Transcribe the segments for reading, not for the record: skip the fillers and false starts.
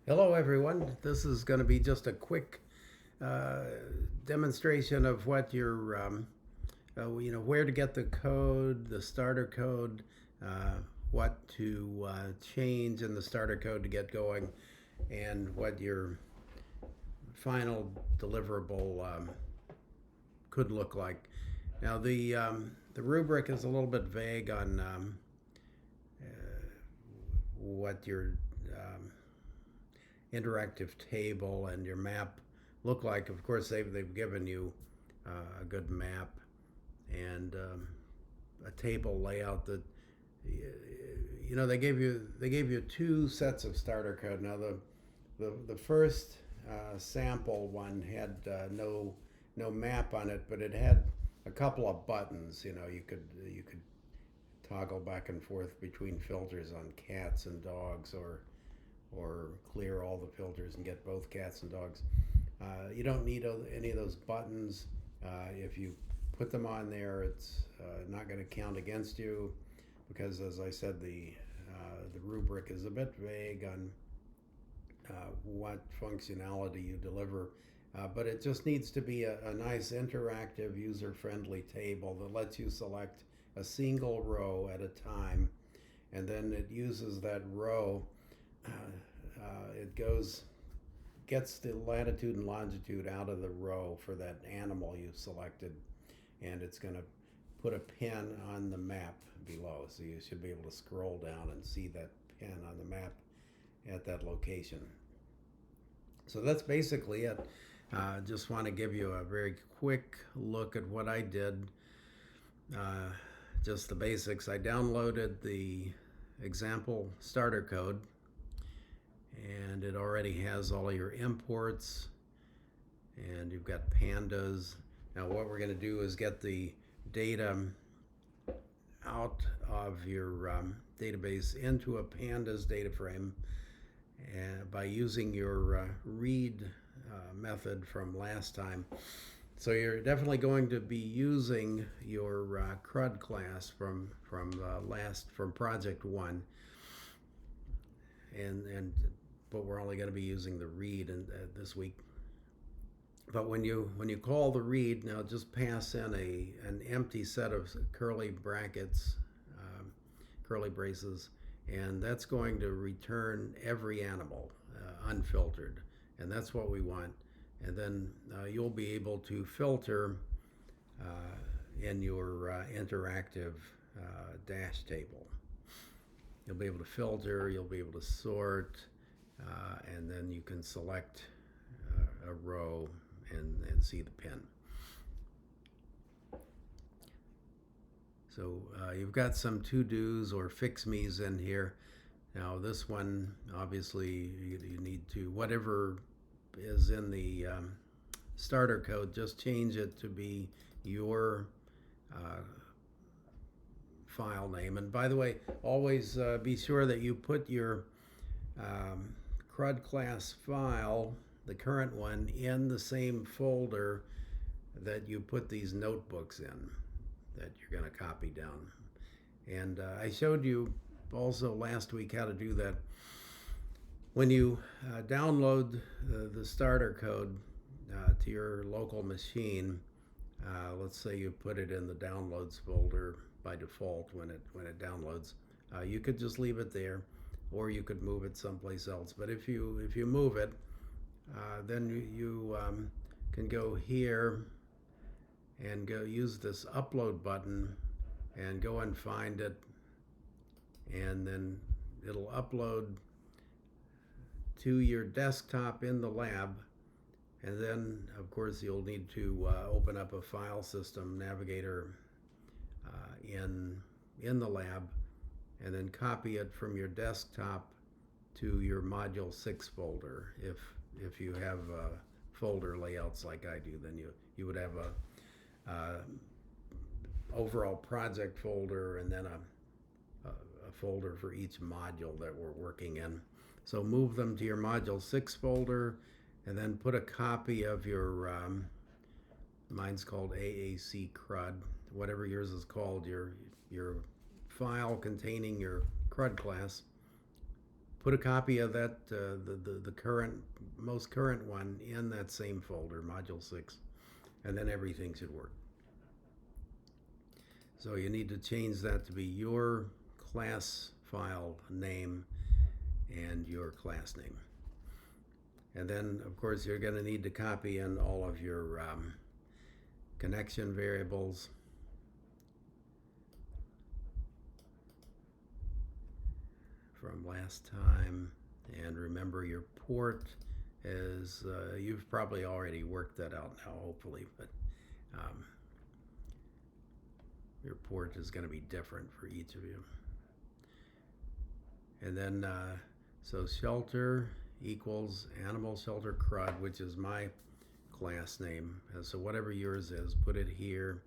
Hello, everyone. This is going to be just a quick uh, demonstration of what your, where to get the code, the starter code, uh, what to change in the starter code to get going, and what your final deliverable could look like. Now, the rubric is a little bit vague on what your um, interactive table and your map look like. Of course, they've given you a good map and a table layout that they gave you two sets of starter code. Now the first sample one had no map on it, but it had a couple of buttons. You could toggle back and forth between filters on cats and dogs, or clear all the filters and get both cats and dogs. You don't need any of those buttons. If you put them on there, it's not going to count against you because, as I said, the rubric is a bit vague on what functionality you deliver. But it just needs to be a nice interactive user-friendly table that lets you select a single row at a time, and then it uses that row. It gets the latitude and longitude out of the row for that animal you've selected, and it's going to put a pin on the map below. So you should be able to scroll down and see that pin on the map at that location. So that's basically it. Just want to give you a very quick look at what I did. Uh, just the basics. I downloaded the example starter code, and it already has all your imports, and you've got pandas. Now what we're going to do is get the data out of your database into a pandas data frame, and by using your read method from last time. So you're definitely going to be using your CRUD class from project one, and but we're only going to be using the read this week. But when you call the read, now just pass in an empty set of curly brackets, um, curly braces, and that's going to return every animal unfiltered, and that's what we want. And then you'll be able to filter in your interactive dash table. You'll be able to filter, you'll be able to sort, and then you can select a row and see the pin. So you've got some to-dos or fix-me's in here. Now this one, obviously, you need to, whatever is in the starter code, just change it to be your uh, file name. And by the way, always be sure that you put your CRUD class file, the current one, in the same folder that you put these notebooks in that you're going to copy down. And I showed you also last week how to do that. When you download the starter code to your local machine, let's say you put it in the downloads folder by default when it downloads. You could just leave it there, or you could move it someplace else. But if you move it, then you can go here and go use this upload button and go and find it, and then it'll upload to your desktop in the lab. And then of course you'll need to open up a file system navigator in the lab, and then copy it from your desktop to your module 6 folder. If you have folder layouts like I do, then you would have a overall project folder, and then a folder for each module that we're working in. So move them to your module 6 folder, and then put a copy of your mine's called AAC CRUD, whatever yours is called, your file containing your CRUD class. put a copy of that, the current, most current one in that same folder, Module 6, and then everything should work. So you need to change that to be your class file name and your class name. And then, of course, you're going to need to copy in all of your connection variables. From last time. And remember, your port is, you've probably already worked that out now, hopefully, but your port is going to be different for each of you. And then, so shelter equals animal shelter CRUD, which is my class name. And so whatever yours is, put it here,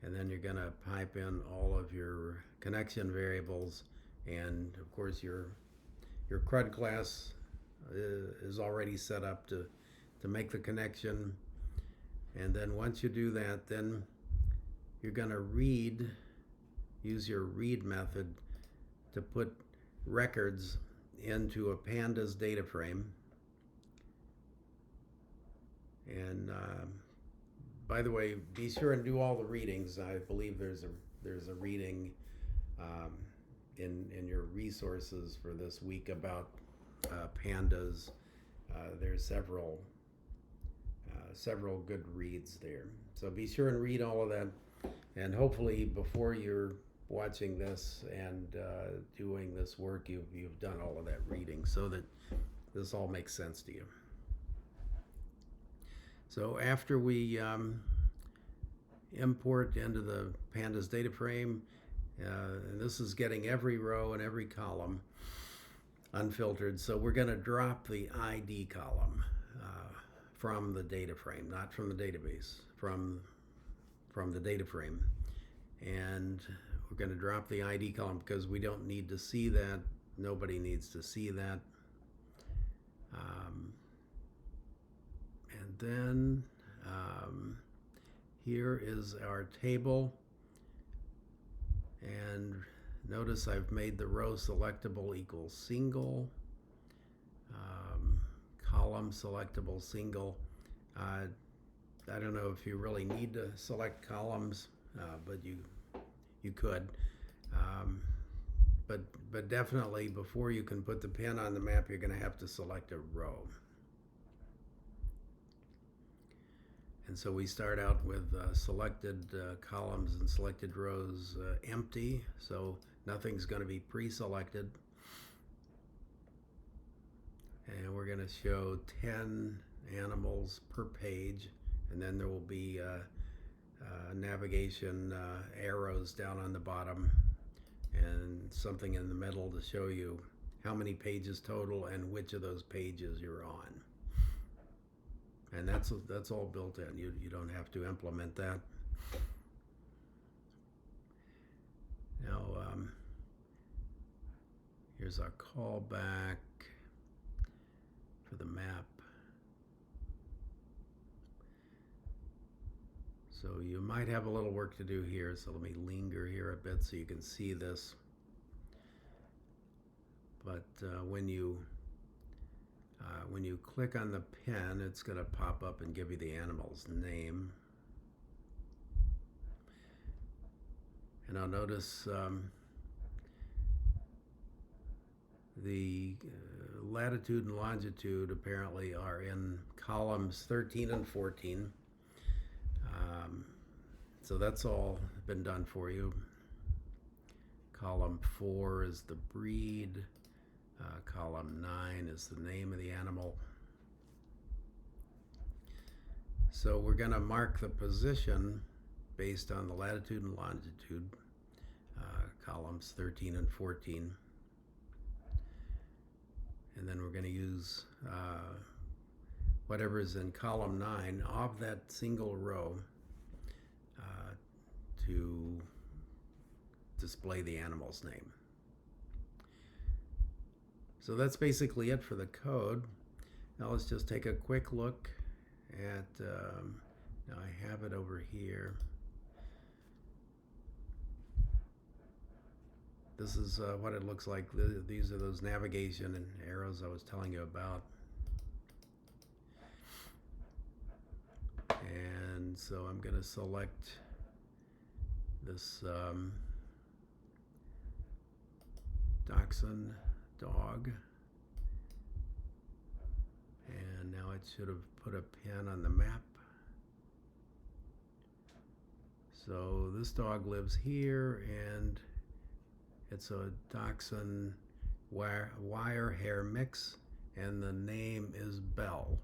and then you're going to pipe in all of your connection variables. And of course, your CRUD class is already set up to make the connection. And then once you do that, then you're going to use your read method to put records into a pandas data frame. And by the way, be sure and do all the readings. I believe there's a reading in your resources for this week about pandas. There's several good reads there. So be sure and read all of that. And hopefully before you're watching this and doing this work, you've done all of that reading so that this all makes sense to you. So after we import into the pandas data frame, and this is getting every row and every column unfiltered, so we're going to drop the ID column from the data frame, not from the database, from the data frame. And we're going to drop the ID column because we don't need to see that. Nobody needs to see that. And then here is our table. And notice I've made the row selectable equals single, column selectable single. I don't know if you really need to select columns, but you could. But definitely before you can put the pin on the map, you're going to have to select a row. And so we start out with selected columns and selected rows empty, so nothing's going to be pre-selected. And we're going to show 10 animals per page, and then there will be navigation arrows down on the bottom and something in the middle to show you how many pages total and which of those pages you're on. And that's all built in. You don't have to implement that. Now, here's our callback for the map. So you might have a little work to do here, so let me linger here a bit so you can see this. But when you click on the pen, it's going to pop up and give you the animal's name. And I'll notice the latitude and longitude apparently are in columns 13 and 14. So that's all been done for you. Column 4 is the breed. Column 9 is the name of the animal. So we're going to mark the position based on the latitude and longitude, columns 13 and 14. And then we're going to use whatever is in column 9 of that single row to display the animal's name. So that's basically it for the code. Now let's just take a quick look at, now I have it over here. this is what it looks like. These are those navigation and arrows I was telling you about. And so I'm going to select this Dachshund dog. And now it should have put a pin on the map. So this dog lives here, and it's a Dachshund wire hair mix, and the name is Belle.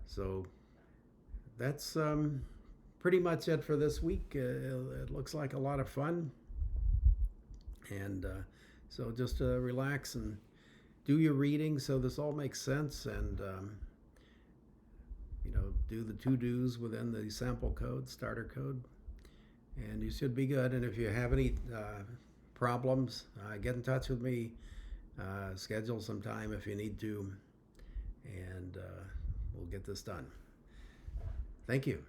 So that's pretty much it for this week. It looks like a lot of fun. And so just relax and do your reading so this all makes sense, and do the to-dos within the sample code, starter code, and you should be good. And if you have any problems, get in touch with me, schedule some time if you need to, and we'll get this done. Thank you.